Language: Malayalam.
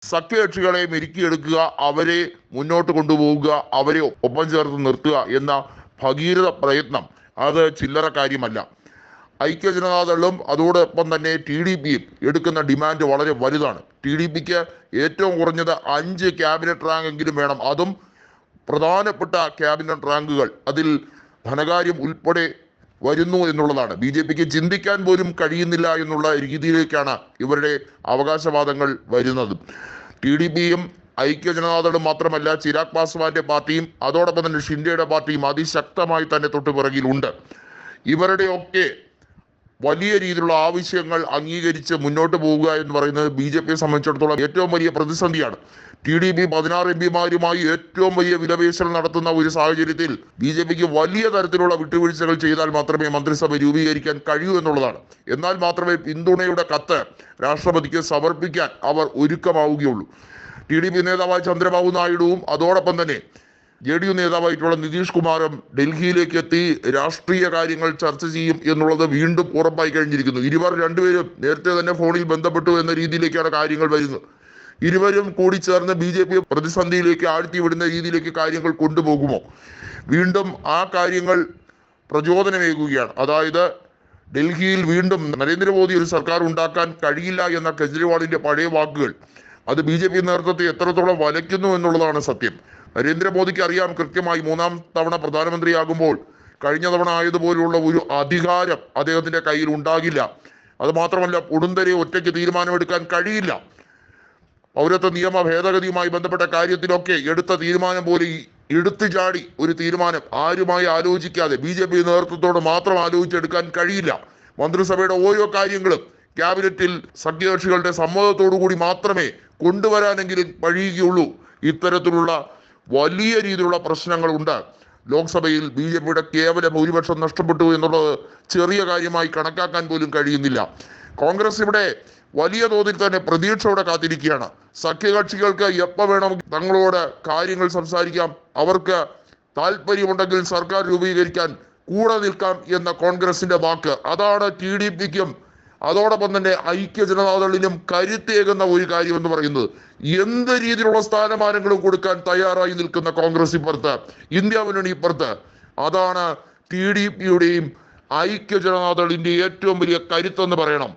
സഖ്യകക്ഷികളെ മെരുക്കിയെടുക്കുക, അവരെ മുന്നോട്ട് കൊണ്ടുപോവുക, അവരെ ഒപ്പം ചേർത്ത് നിർത്തുക എന്ന ഭഗീരഥ പ്രയത്നം അത് ചില്ലറ കാര്യമല്ല. ഐക്യ ജനതാദളും അതോടൊപ്പം തന്നെ TDPയും എടുക്കുന്ന ഡിമാൻഡ് വളരെ വലുതാണ്. TDPക്ക് ഏറ്റവും കുറഞ്ഞത് 5 ക്യാബിനറ്റ് റാങ്ക് എങ്കിലും വേണം. അതും പ്രധാനപ്പെട്ട ക്യാബിനറ്റ് റാങ്കുകൾ അതിൽ ധനകാര്യം ഉൾപ്പെടെ വരുന്നു എന്നുള്ളതാണ്. BJPക്ക് ചിന്തിക്കാൻ പോലും കഴിയുന്നില്ല എന്നുള്ള രീതിയിലേക്കാണ് ഇവരുടെ അവകാശവാദങ്ങൾ വരുന്നത്. TDPയും ഐക്യ ജനതാദളും മാത്രമല്ല, ചിരാഗ് പാസ്വാന്റെ പാർട്ടിയും അതോടൊപ്പം തന്നെ ഷിൻഡെയുടെ പാർട്ടിയും അതിശക്തമായി തന്നെ തൊട്ടുപിറകിലുണ്ട്. ഇവരുടെയൊക്കെ വലിയ രീതിയിലുള്ള ആവശ്യങ്ങൾ അംഗീകരിച്ച് മുന്നോട്ട് പോവുക എന്ന് പറയുന്നത് BJPയെ സംബന്ധിച്ചിടത്തോളം ഏറ്റവും വലിയ പ്രതിസന്ധിയാണ്. TDP 16 MP ഏറ്റവും വലിയ വിലപേശൽ നടത്തുന്ന ഒരു സാഹചര്യത്തിൽ BJPക്ക് വലിയ തരത്തിലുള്ള വിട്ടുവീഴ്ചകൾ ചെയ്താൽ മാത്രമേ മന്ത്രിസഭ രൂപീകരിക്കാൻ കഴിയൂ എന്നുള്ളതാണ്. എന്നാൽ മാത്രമേ പിന്തുണയുടെ കത്ത് രാഷ്ട്രപതിക്ക് സമർപ്പിക്കാൻ അവർ ഒരുക്കമാവുകയുള്ളൂ. TDP നേതാവായ ചന്ദ്രബാബു നായിഡുവും അതോടൊപ്പം തന്നെ JDU നേതാവായിട്ടുള്ള നിതീഷ് കുമാറും ഡൽഹിയിലേക്ക് എത്തി രാഷ്ട്രീയ കാര്യങ്ങൾ ചർച്ച ചെയ്യും എന്നുള്ളത് വീണ്ടും ഉറപ്പായി കഴിഞ്ഞിരിക്കുന്നു. ഇവർ രണ്ടുപേരും നേരത്തെ തന്നെ ഫോണിൽ ബന്ധപ്പെട്ടു എന്ന രീതിയിലേക്കാണ് കാര്യങ്ങൾ വരുന്നത്. ഇരുവരും കൂടി ചേർന്ന് BJP പ്രതിസന്ധിയിലേക്ക് ആഴ്ത്തിവിടുന്ന രീതിയിലേക്ക് കാര്യങ്ങൾ കൊണ്ടുപോകുമോ? വീണ്ടും ആ കാര്യങ്ങൾ പ്രചോദനമേകുകയാണ്. അതായത് ഡൽഹിയിൽ വീണ്ടും നരേന്ദ്രമോദി ഒരു സർക്കാർ ഉണ്ടാക്കാൻ കഴിയില്ല എന്ന കെജ്രിവാളിന്റെ പഴയ വാക്കുകൾ അത് BJP നേതൃത്വത്തെ എത്രത്തോളം വലയ്ക്കുന്നു എന്നുള്ളതാണ് സത്യം. നരേന്ദ്രമോദിക്ക് അറിയാം കൃത്യമായി 3ാം തവണ പ്രധാനമന്ത്രിയാകുമ്പോൾ കഴിഞ്ഞ തവണ ആയതുപോലുള്ള ഒരു അധികാരം അദ്ദേഹത്തിന്റെ കയ്യിൽ ഉണ്ടാകില്ല. അത് മാത്രമല്ല, ഉടുന്തരെ ഒറ്റയ്ക്ക് തീരുമാനമെടുക്കാൻ കഴിയില്ല. പൗരത്വ നിയമ ഭേദഗതിയുമായി ബന്ധപ്പെട്ട കാര്യത്തിലൊക്കെ എടുത്ത തീരുമാനം പോലെ എടുത്തു ചാടി ഒരു തീരുമാനം ആരുമായി ആലോചിക്കാതെ BJP നേതൃത്വത്തോട് മാത്രം ആലോചിച്ചെടുക്കാൻ കഴിയില്ല. മന്ത്രിസഭയുടെ ഓരോ കാര്യങ്ങളും ക്യാബിനറ്റിൽ സഖ്യകക്ഷികളുടെ സമ്മതത്തോടു കൂടി മാത്രമേ കൊണ്ടുവരാനെങ്കിലും കഴിയുകയുള്ളൂ. ഇത്തരത്തിലുള്ള വലിയ രീതിയിലുള്ള പ്രശ്നങ്ങളുണ്ട്. ലോക്സഭയിൽ BJPയുടെ കേവല ഭൂരിപക്ഷം നഷ്ടപ്പെട്ടു എന്നുള്ളത് ചെറിയ കാര്യമായി കണക്കാക്കാൻ പോലും കഴിയുന്നില്ല. കോൺഗ്രസ് ഇവിടെ വലിയ തോതിൽ തന്നെ പ്രതീക്ഷയോടെ കാത്തിരിക്കുകയാണ്. സഖ്യകക്ഷികൾക്ക് എപ്പോൾ വേണമെങ്കിൽ തങ്ങളോട് കാര്യങ്ങൾ സംസാരിക്കാം, അവർക്ക് താല്പര്യമുണ്ടെങ്കിൽ സർക്കാർ രൂപീകരിക്കാൻ കൂടെ നിൽക്കാം എന്ന കോൺഗ്രസിന്റെ വാക്ക് അതാണ് TDPക്കും അതോടൊപ്പം തന്നെ ഐക്യ ജനതാദളിനും കരുത്തേകുന്ന ഒരു കാര്യം എന്ന് പറയുന്നത്. എന്ത് രീതിയിലുള്ള സ്ഥാനമാനങ്ങളും കൊടുക്കാൻ തയ്യാറായി നിൽക്കുന്ന കോൺഗ്രസ് ഇപ്പുറത്ത്, ഇന്ത്യ മുന്നണി ഇപ്പുറത്ത്. അതാണ് TDPയുടെയും ഐക്യ ജനതാദളിന്റെ ഏറ്റവും വലിയ കരുത്തെന്ന് പറയണം.